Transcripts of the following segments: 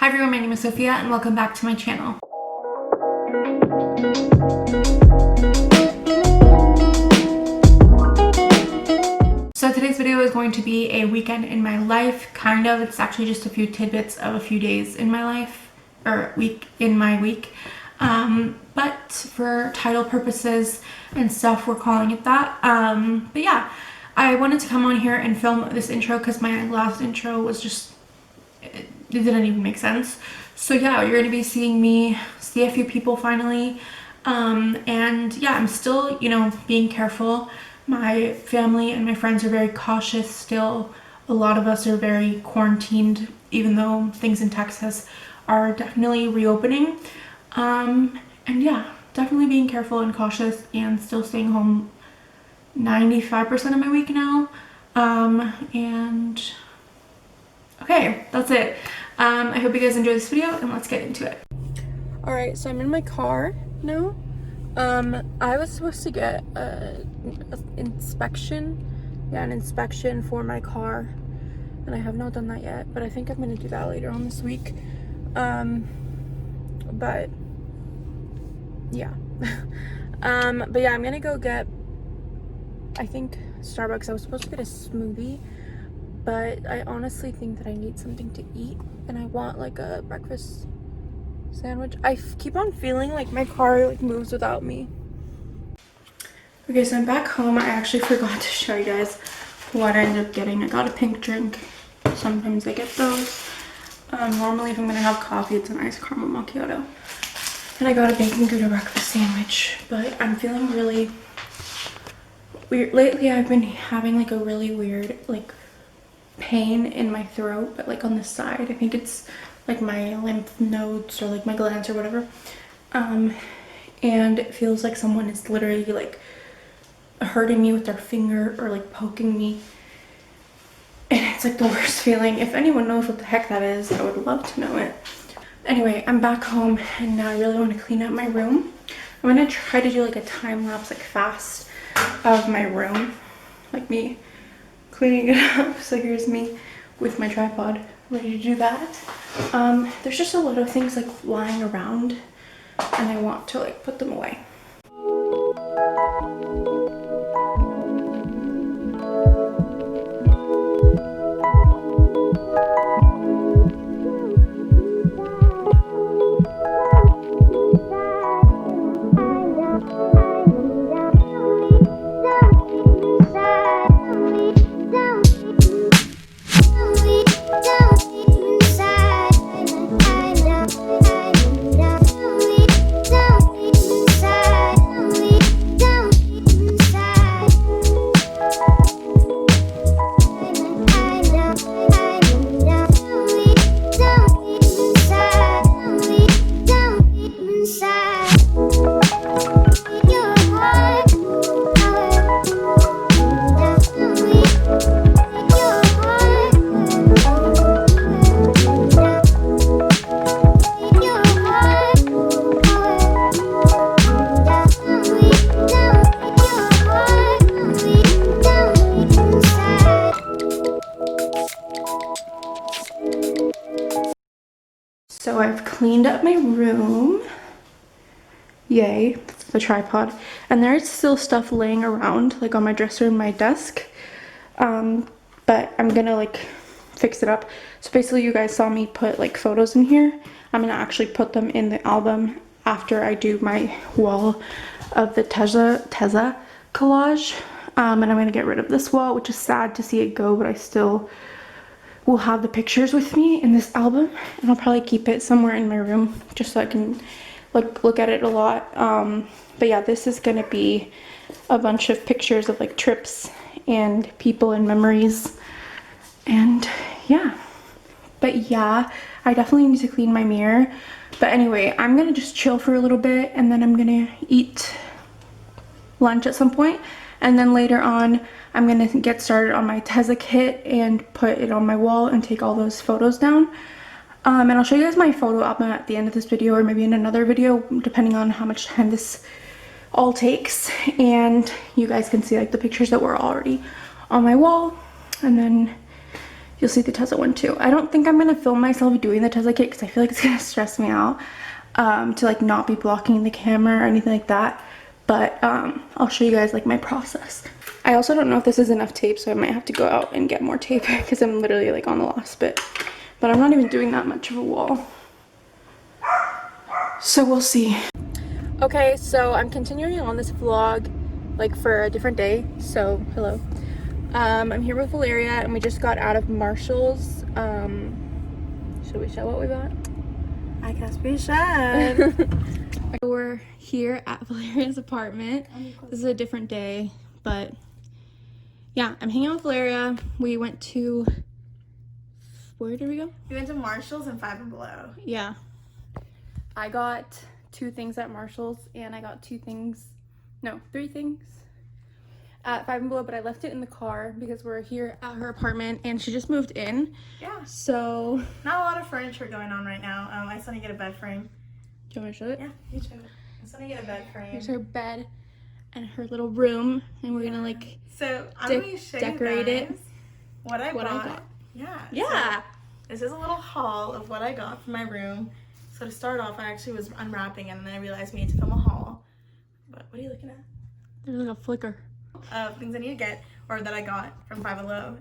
Hi everyone, my name is Sophia and welcome back to my channel. So today's video is going to be a weekend in my life, kind of. It's actually just a few tidbits of a few days in my life, or week in my week. But for title purposes and stuff, we're calling it that. But yeah, I wanted to come on here and film this intro because my last intro was just, it didn't even make sense. So yeah, you're gonna be seeing me see a few people finally. And yeah, I'm still, being careful. My family and my friends are very cautious still. A lot of us are very quarantined, even though things in Texas are definitely reopening. And yeah, definitely being careful and cautious and still staying home 95% of my week now. And okay, that's it. I hope you guys enjoy this video and let's get into it. All right, so I'm in my car now. I was supposed to get an inspection for my car, and I have not done that yet, but I think I'm gonna do that later on this week. But yeah. But yeah, I'm gonna go get, I think, Starbucks. I was supposed to get a smoothie, but I honestly think that I need something to eat, and I want like a breakfast sandwich. I keep on feeling like my car like moves without me. Okay, so I'm back home. I actually forgot to show you guys what I ended up getting. I got a pink drink. Sometimes I get those. Normally if I'm gonna have coffee, it's an iced caramel macchiato. And I got a bacon gouda breakfast sandwich, but I'm feeling really weird. Lately I've been having like a really weird like pain in my throat, but like on the side. I think it's like my lymph nodes or like my glands or whatever. And it feels like someone is literally like hurting me with their finger or like poking me. And it's like the worst feeling. If anyone knows what the heck that is, I would love to know it. Anyway, I'm back home and now I really want to clean up my room. I'm gonna try to do like a time lapse, like fast of my room, like me cleaning it up. So here's me with my tripod ready to do that. There's just a lot of things like lying around and I want to like put them away. So I've cleaned up my room. Yay, that's the tripod. And there's still stuff laying around, like on my dresser and my desk. But I'm gonna like fix it up. So basically you guys saw me put like photos in here. I'm gonna actually put them in the album after I do my wall of the tezza collage. And I'm gonna get rid of this wall, which is sad to see it go, but I still will have the pictures with me in this album, and I'll probably keep it somewhere in my room just so I can look at it a lot. But yeah, this is gonna be a bunch of pictures of like trips and people and memories, and yeah. But yeah, I definitely need to clean my mirror. But anyway, I'm gonna just chill for a little bit and then I'm gonna eat lunch at some point, and then later on I'm gonna get started on my tezza kit and put it on my wall and take all those photos down. And I'll show you guys my photo album at the end of this video, or maybe in another video, depending on how much time this all takes. And you guys can see like the pictures that were already on my wall. And then you'll see the Tezza one too. I don't think I'm gonna film myself doing the Tezza kit because I feel like it's gonna stress me out to like not be blocking the camera or anything like that. But I'll show you guys like my process. I also don't know if this is enough tape, so I might have to go out and get more tape because I'm literally like on the last bit. But I'm not even doing that much of a wall. So we'll see. Okay, so I'm continuing on this vlog like for a different day. So hello. I'm here with Valeria and we just got out of Marshall's. Should we show what we got? I guess we should. We're here at Valeria's apartment. This is a different day, but yeah, I'm hanging out with Valeria. We went to, where did we go? We went to Marshall's and Five and Below. Yeah. I got 2 things at Marshall's and I got 3 things at Five and Below, but I left it in the car because we're here at her apartment and she just moved in. Yeah. So. Not a lot of furniture going on right now. I still need to get a bed frame. Do you want me to show it? Yeah, you show it. I still need to get a bed frame. Here's her bed and her little room, and we're gonna like so I'm gonna show decorate you guys it. What I got. Yeah. Yeah. So this is a little haul of what I got from my room. So to start off, I actually was unwrapping and then I realized we need to film a haul. But what are you looking at? There's like a flicker. Things I need to get or that I got from Five and Below.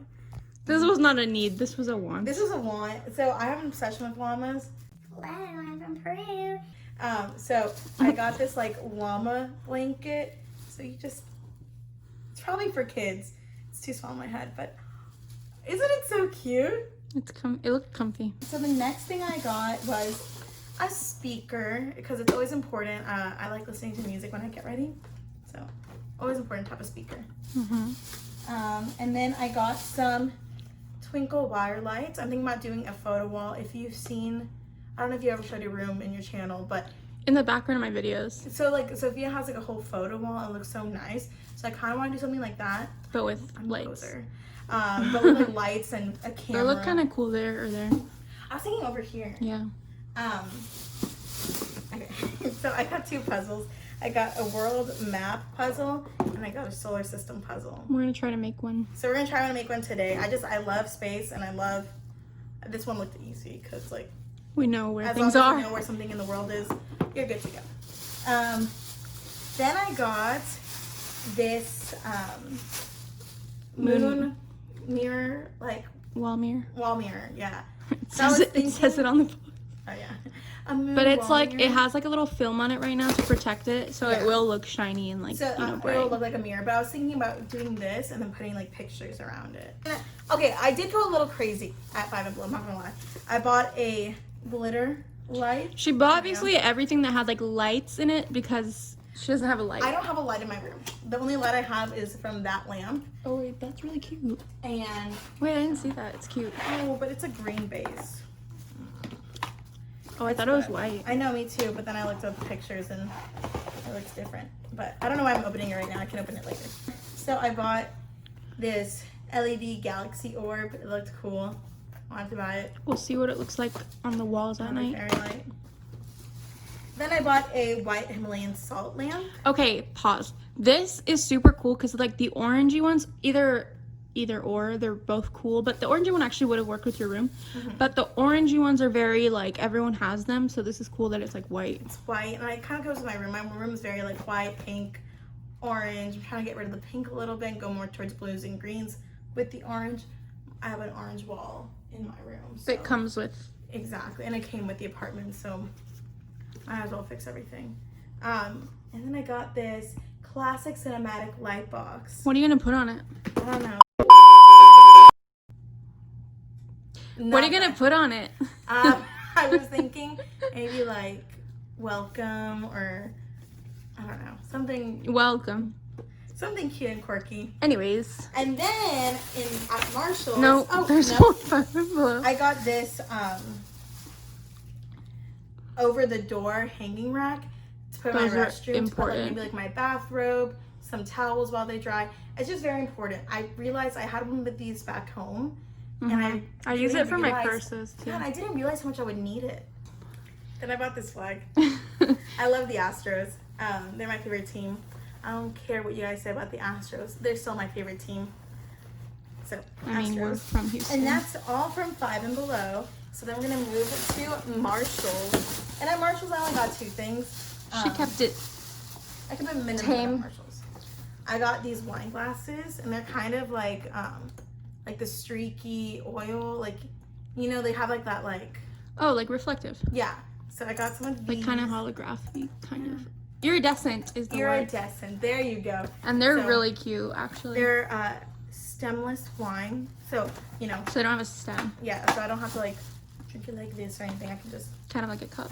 This was not a need. This was a want. This was a want. So I have an obsession with llamas. Hello, I'm from Peru. So I got this like llama blanket. So it's probably for kids. It's too small in my head, but isn't it so cute? It looked comfy. So the next thing I got was a speaker because it's always important. I like listening to music when I get ready. So always important to have a speaker. And then I got some twinkle wire lights. I'm thinking about doing a photo wall. If you've seen, I don't know if you ever showed your room in your channel, but in the background of my videos. So like Sophia has like a whole photo wall and it looks so nice. So I kind of want to do something like that. But with lights. But with like lights and a camera. They look kind of cool there or there. I was thinking over here. Yeah. Okay. So I got 2 puzzles. I got a world map puzzle and I got a solar system puzzle. We're gonna try to make one. So we're gonna try to make one today. I love space and I love, this one looked easy because like we know where as things long are. as you know where something in the world is, you're good to go. Then I got this moon mirror, like wall mirror. Wall mirror, yeah. It says it on the. Oh yeah. But it's like mirror. it has like a little film on it right now to protect it, so it will look shiny and like bright. It will look like a mirror. But I was thinking about doing this and then putting like pictures around it. Okay, I did go a little crazy at Five and Below. I'm not gonna lie. I bought a glitter light. She bought basically everything that had like lights in it because she doesn't have a light. I don't have a light in my room. The only light I have is from that lamp. Oh wait, that's really cute. And wait, I didn't see that. It's cute. Oh, but it's a green base. Oh, I thought it was white. I know, me too, but then I looked up pictures and it looks different. But I don't know why I'm opening it right now. I can open it later. So I bought this LED galaxy orb. It looked cool. I wanted to buy it. We'll see what it looks like on the walls at night. Fairy light. Then I bought a white Himalayan salt lamp. Okay, pause. This is super cool because like the orangey ones, either or, they're both cool, but the orangey one actually would have worked with your room. But the orangey ones are very like everyone has them, so this is cool that it's like white. It's white, and it kind of goes with my room. My room is very like white, pink, orange. I'm trying to get rid of the pink a little bit and go more towards blues and greens with the orange. I have an orange wall in my room. So. It comes with. Exactly, and it came with the apartment, so I might as well fix everything. And then I got this classic cinematic light box. What are you gonna put on it? I don't know. What are you gonna put on it? I was thinking maybe like welcome or I don't know, something. Welcome. Something cute and quirky. Anyways. And then at Marshall's. No, there's one below. I got this over the door hanging rack to put in my restroom. To put like, maybe like my bathrobe, some towels while they dry. It's just very important. I realized I had one of these back home. And I use it for my purses too. God, I didn't realize how much I would need it. Then I bought this flag. I love the Astros. They're my favorite team. I don't care what you guys say about the Astros. They're still my favorite team. So I mean, we're from Houston. and that's all from Five and Below. So then we're gonna move to Marshalls. And at Marshalls, I only got 2 things. She kept it I kept it minimum at Marshalls. I got these wine glasses, and they're kind of like the streaky oil, like, you know, they have like that, like, oh, like reflective. Yeah. So I got some of these. Like kind of holographic, kind of. Iridescent is the word. Iridescent. There you go. And they're really cute, actually. They're stemless wine, so you know. So they don't have a stem. Yeah. So I don't have to like drink it like this or anything. I can just kind of like a cup.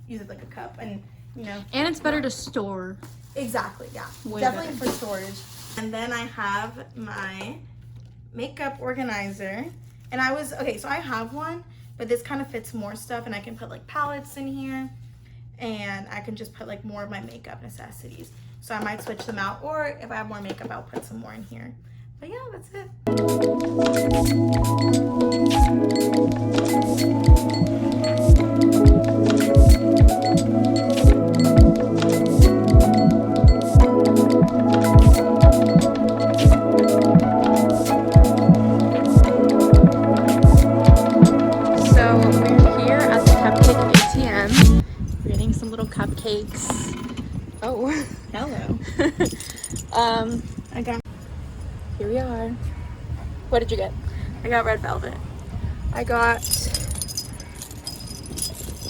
Use it like a cup, and you know. And it's better to store. Exactly. Yeah. Way definitely better. for storage. And then I have my makeup organizer, and so I have one, but this kind of fits more stuff, and I can put like palettes in here, and I can just put like more of my makeup necessities. So I might switch them out, or if I have more makeup, I'll put some more in here. But yeah, that's it. Cupcakes. Oh, Hello. I got. Here we are. What did you get? I got red velvet. I got,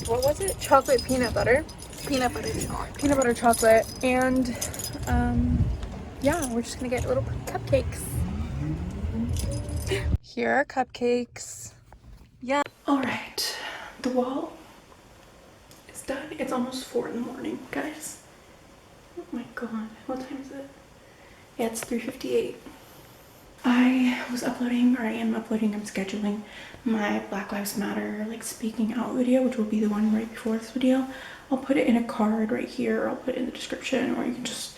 what was it? Chocolate peanut butter. Peanut butter chocolate. Peanut butter chocolate. And yeah, we're just gonna get little cupcakes. Here are cupcakes. Yeah. All right, the wall is done. It's almost 4 in the morning, guys. Oh my god, what time is it? Yeah, it's 3:58. I was uploading, or I am uploading, I'm scheduling my Black Lives Matter like speaking out video, which will be the one right before this video. I'll put it in a card right here, or I'll put it in the description, or you can just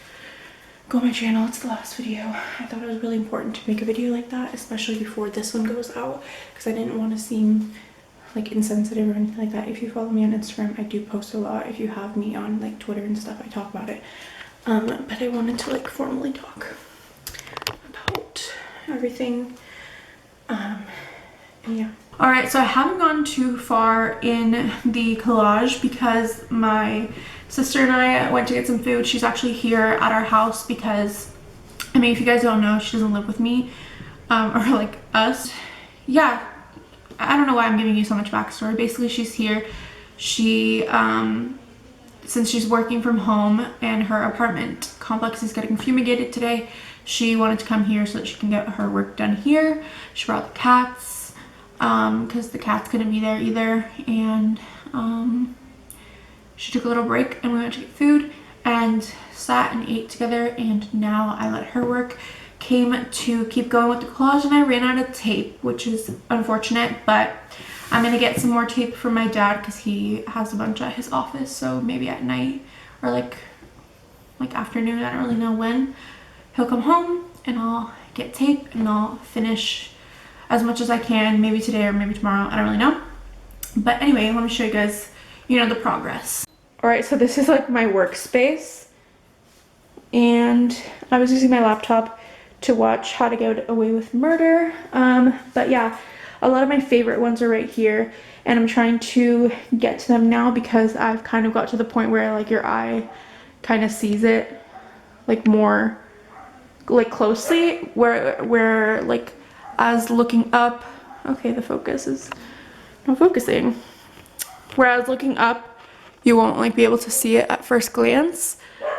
go on my channel. It's the last video. I thought it was really important to make a video like that, especially before this one goes out, because I didn't want to seem like insensitive or anything like that. If you follow me on Instagram, I do post a lot. If you have me on like Twitter and stuff, I talk about it. But I wanted to like formally talk about everything. And yeah. All right, so I haven't gone too far in the collage because my sister and I went to get some food. She's actually here at our house because, I mean, if you guys don't know, she doesn't live with me, or like us. Yeah, I don't know why I'm giving you so much backstory. Basically, she's here. She, since she's working from home and her apartment complex is getting fumigated today, she wanted to come here so that she can get her work done here. She brought the cats, because the cats couldn't be there either, and she took a little break and we went to get food and sat and ate together, and now I let her work. Came to keep going with the collage and I ran out of tape, which is unfortunate, but I'm gonna get some more tape from my dad because he has a bunch at his office, so maybe at night or like afternoon, I don't really know when, he'll come home and I'll get tape and I'll finish as much as I can, maybe today or maybe tomorrow, I don't really know. But anyway, let me show you guys, you know, the progress. All right, so this is like my workspace, and I was using my laptop to watch How to Get Away with Murder. But yeah, a lot of my favorite ones are right here, and I'm trying to get to them now because I've kind of got to the point where like your eye kind of sees it like more like closely, where like as looking up, okay, the focus is not focusing. Whereas looking up, you won't like be able to see it at first glance.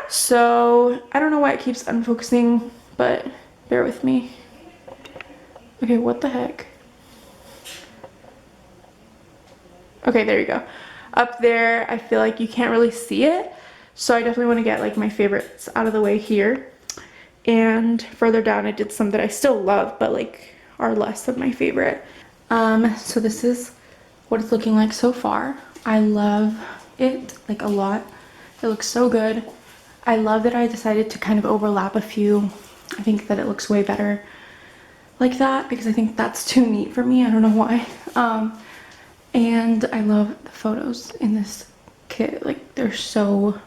So I don't know why it keeps unfocusing, but bear with me. Okay, what the heck? Okay, there you go. Up there, I feel like you can't really see it. So I definitely want to get like my favorites out of the way here. And further down, I did some that I still love, but like are less of my favorite. So this is what it's looking like so far. I love it like a lot. It looks so good. I love that I decided to kind of overlap a few. I think that it looks way better like that because I think that's too neat for me. I don't know why. And I love the photos in this kit. Like, they're so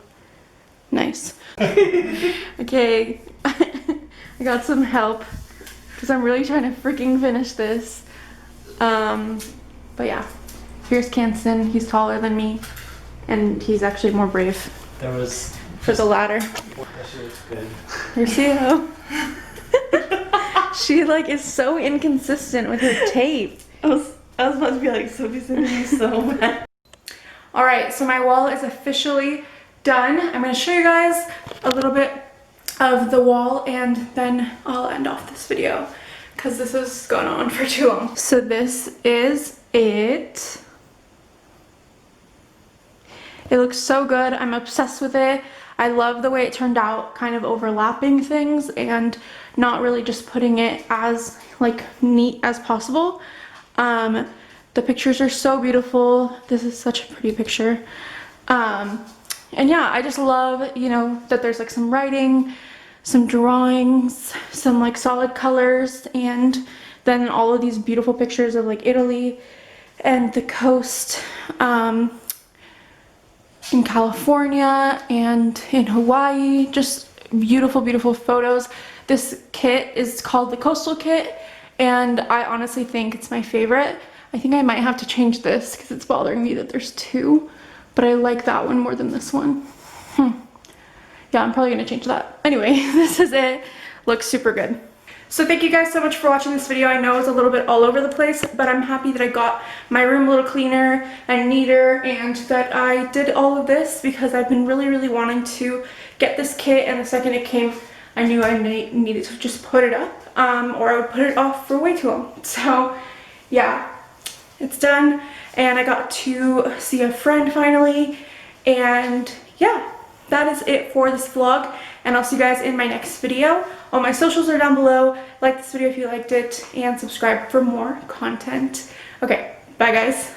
nice. Okay, I got some help because I'm really trying to freaking finish this. But yeah, here's Canson. He's taller than me, and he's actually more brave. There was for the ladder. that shit looks good. Here's Theo. She like is so inconsistent with her tape. I was about to be like, Sophie's gonna be so mad. All right, so my wall is officially done. I'm gonna show you guys a little bit of the wall and then I'll end off this video because this has gone on for too long. So this is it. It looks so good. I'm obsessed with it. I love the way it turned out, kind of overlapping things and not really just putting it as like neat as possible. The pictures are so beautiful. This is such a pretty picture. And yeah, I just love, you know, that there's like some writing, some drawings, some like solid colors, and then all of these beautiful pictures of like Italy and the coast in California and in Hawaii. Just beautiful, beautiful photos. This kit is called the Coastal Kit, and I honestly think it's my favorite. I think I might have to change this because it's bothering me that there's two, but I like that one more than this one. Yeah, I'm probably gonna change that. Anyway, this is it. Looks super good. So thank you guys so much for watching this video. I know it's a little bit all over the place, but I'm happy that I got my room a little cleaner and neater and that I did all of this because I've been really, really wanting to get this kit, and the second it came, I knew I needed to just put it up, or I would put it off for way too long. So yeah, it's done, and I got to see a friend finally, and yeah, that is it for this vlog, and I'll see you guys in my next video. All my socials are down below. Like this video if you liked it, and subscribe for more content. Okay, bye guys.